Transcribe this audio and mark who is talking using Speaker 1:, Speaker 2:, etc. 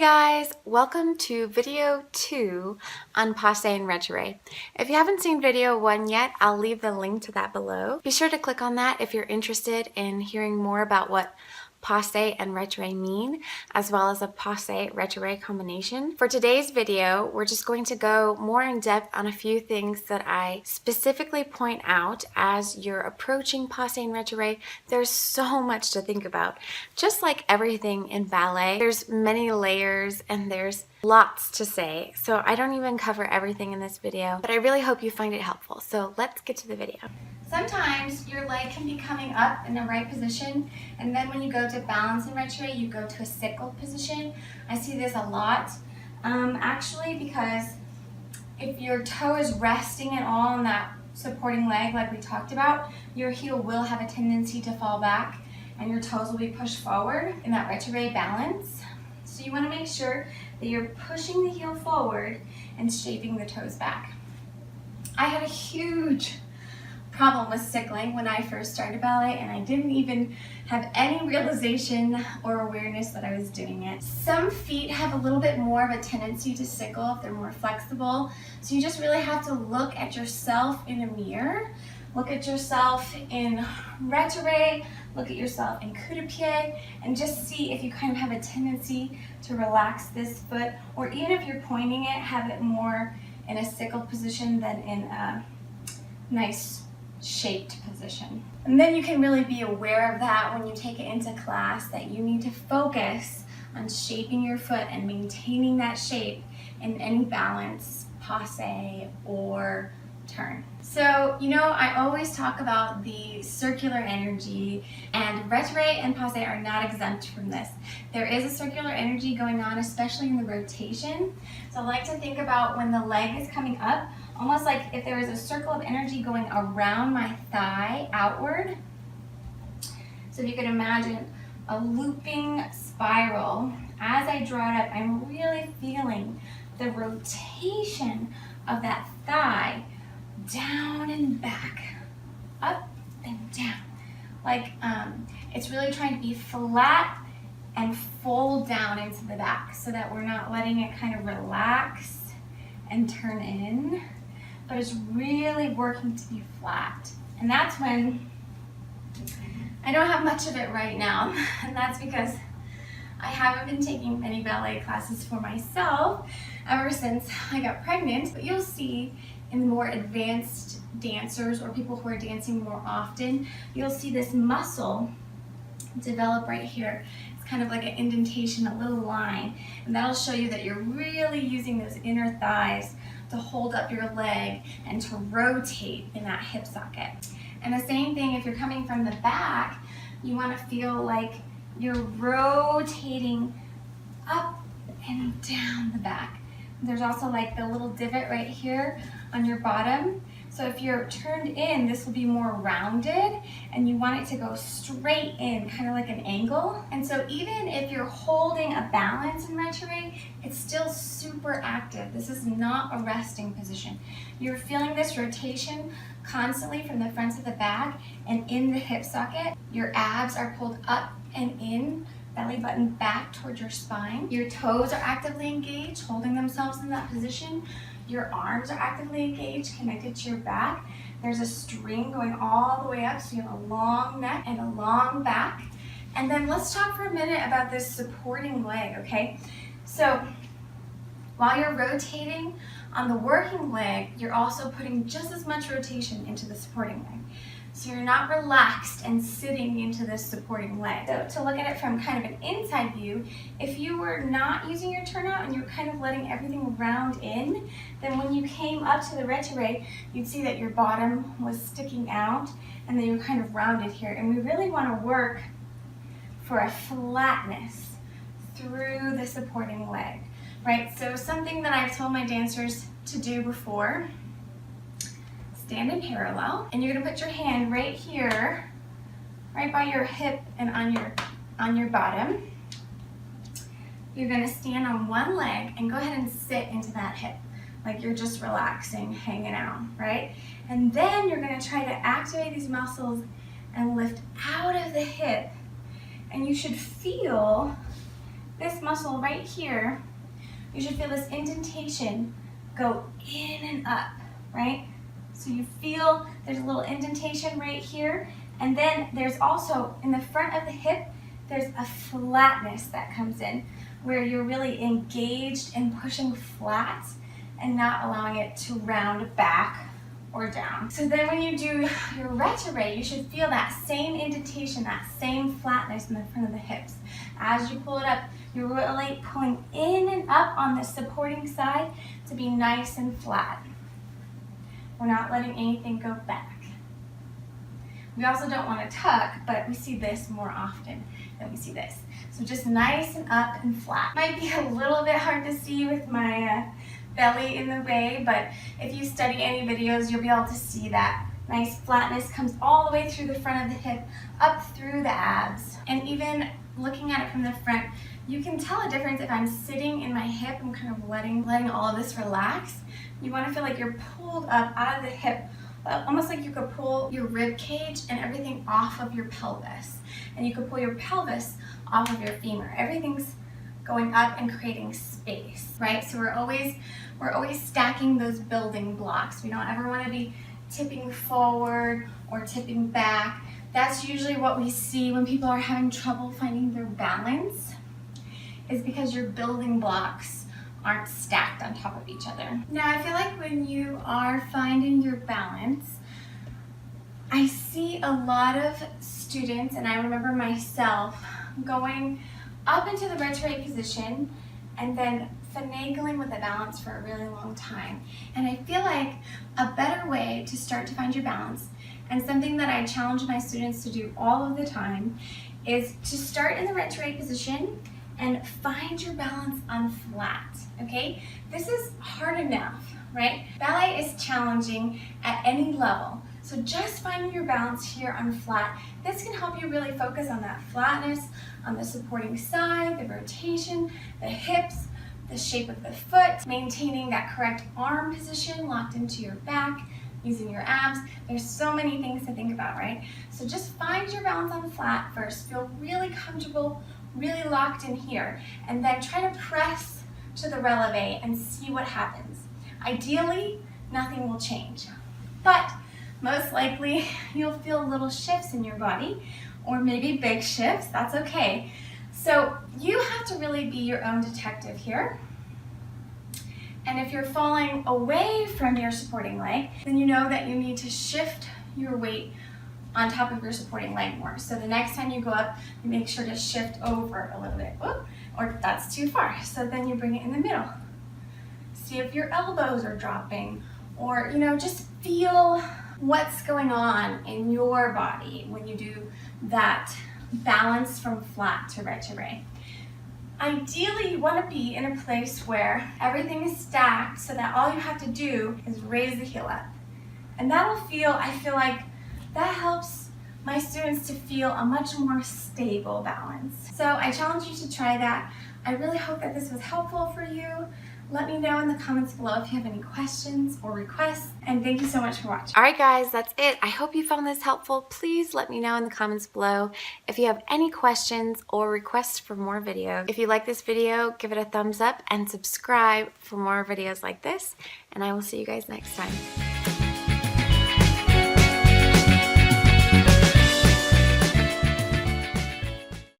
Speaker 1: guys, welcome to video 2 on Passé and Retiré. If you haven't seen video 1 yet, I'll leave the link to that below. Be sure to click on that if you're interested in hearing more about what Passé and Retiré mean, as well as a Passé-Retiré combination. For today's video, we're just going to go more in depth on a few things that I specifically point out as you're approaching Passé and Retiré. There's so much to think about. Just like everything in ballet, there's many layers and there's lots to say. So I don't even cover everything in this video, but I really hope you find it helpful. So let's get to the video. Sometimes your leg can be coming up in the right position, and then when you go to balance and retiré, you go to a sickle position. I see this a lot, actually, because if your toe is resting at all on that supporting leg like we talked about, your heel will have a tendency to fall back and your toes will be pushed forward in that retiré balance. So you want to make sure that you're pushing the heel forward and shaping the toes back. I had a huge problem with sickling when I first started ballet, and I didn't even have any realization or awareness that I was doing it. Some feet have a little bit more of a tendency to sickle if they're more flexible, so you just really have to look at yourself in a mirror. Look at yourself in retiré, look at yourself in coup de pied, and just see if you kind of have a tendency to relax this foot, or even if you're pointing it, have it more in a sickled position than in a nice shaped position. And then you can really be aware of that when you take it into class, that you need to focus on shaping your foot and maintaining that shape in any balance, passé, or turn. So, you know, I always talk about the circular energy, and retiré and passé are not exempt from this. There is a circular energy going on, especially in the rotation. So I like to think about when the leg is coming up, almost like if there was a circle of energy going around my thigh outward. So if you could imagine a looping spiral, as I draw it up, I'm really feeling the rotation of that thigh down and back, up and down. Like it's really trying to be flat and fold down into the back so that we're not letting it kind of relax and turn in, but it's really working to be flat. And that's when I don't have much of it right now, and that's because I haven't been taking many ballet classes for myself ever since I got pregnant. But you'll see in the more advanced dancers or people who are dancing more often, you'll see this muscle develop right here. It's kind of like an indentation, a little line, and that'll show you that you're really using those inner thighs to hold up your leg and to rotate in that hip socket. And the same thing if you're coming from the back, you want to feel like you're rotating up and down the back. There's also like the little divot right here on your bottom. So if you're turned in, this will be more rounded, and you want it to go straight in, kind of like an angle. And so even if you're holding a balance in retiré, it's still super active. This is not a resting position. You're feeling this rotation constantly from the front to the back and in the hip socket. Your abs are pulled up and in, belly button back towards your spine. Your toes are actively engaged, holding themselves in that position. Your arms are actively engaged, connected to your back. There's a string going all the way up, so you have a long neck and a long back. And then let's talk for a minute about this supporting leg, okay? So while you're rotating on the working leg, you're also putting just as much rotation into the supporting leg. So you're not relaxed and sitting into this supporting leg. So to look at it from kind of an inside view, if you were not using your turnout and you're kind of letting everything round in, then when you came up to the retiré, you'd see that your bottom was sticking out and then you were kind of rounded here. And we really want to work for a flatness through the supporting leg, right? So something that I've told my dancers to do before, stand in parallel, and you're gonna put your hand right here, right by your hip and on your bottom. You're gonna stand on one leg and go ahead and sit into that hip, like you're just relaxing, hanging out, right? And then you're gonna try to activate these muscles and lift out of the hip, and you should feel this muscle right here, you should feel this indentation go in and up, right? So you feel there's a little indentation right here, and then there's also in the front of the hip, there's a flatness that comes in where you're really engaged in pushing flat and not allowing it to round back or down. So then when you do your retiré, you should feel that same indentation, that same flatness in the front of the hips. As you pull it up, you're really pulling in and up on the supporting side to be nice and flat. We're not letting anything go back. We also don't want to tuck, but we see this more often than we see this. So just nice and up and flat. Might be a little bit hard to see with my belly in the way, but if you study any videos, you'll be able to see that nice flatness comes all the way through the front of the hip, up through the abs. And even looking at it from the front, you can tell a difference if I'm sitting in my hip, I'm kind of letting all of this relax. You want to feel like you're pulled up out of the hip, almost like you could pull your rib cage and everything off of your pelvis. And you could pull your pelvis off of your femur. Everything's going up and creating space, right? So we're always stacking those building blocks. We don't ever want to be tipping forward or tipping back. That's usually what we see when people are having trouble finding their balance, is because your building blocks aren't stacked on top of each other. Now, I feel like when you are finding your balance, I see a lot of students, and I remember myself, going up into the retiré position and then finagling with the balance for a really long time. And I feel like a better way to start to find your balance, and something that I challenge my students to do all of the time, is to start in the retiré position and find your balance on flat, okay? This is hard enough, right? Ballet is challenging at any level. So just finding your balance here on flat, this can help you really focus on that flatness, on the supporting side, the rotation, the hips, the shape of the foot, maintaining that correct arm position locked into your back, using your abs. There's so many things to think about, right? So just find your balance on flat first, feel really comfortable, really locked in here, and then try to press to the relevé and see what happens. Ideally, nothing will change, but most likely you'll feel little shifts in your body, or maybe big shifts. That's okay. So you have to really be your own detective here. And if you're falling away from your supporting leg, then you know that you need to shift your weight on top of your supporting leg more. So the next time you go up, you make sure to shift over a little bit. Whoop, or that's too far. So then you bring it in the middle. See if your elbows are dropping, or just feel what's going on in your body when you do that balance from flat to retiré. Ideally, you want to be in a place where everything is stacked so that all you have to do is raise the heel up. And I feel like that helps my students to feel a much more stable balance. So I challenge you to try that. I really hope that this was helpful for you. Let me know in the comments below if you have any questions or requests, and thank you so much for watching. All right, guys, that's it. I hope you found this helpful. Please let me know in the comments below if you have any questions or requests for more videos. If you like this video, give it a thumbs up and subscribe for more videos like this, and I will see you guys next time.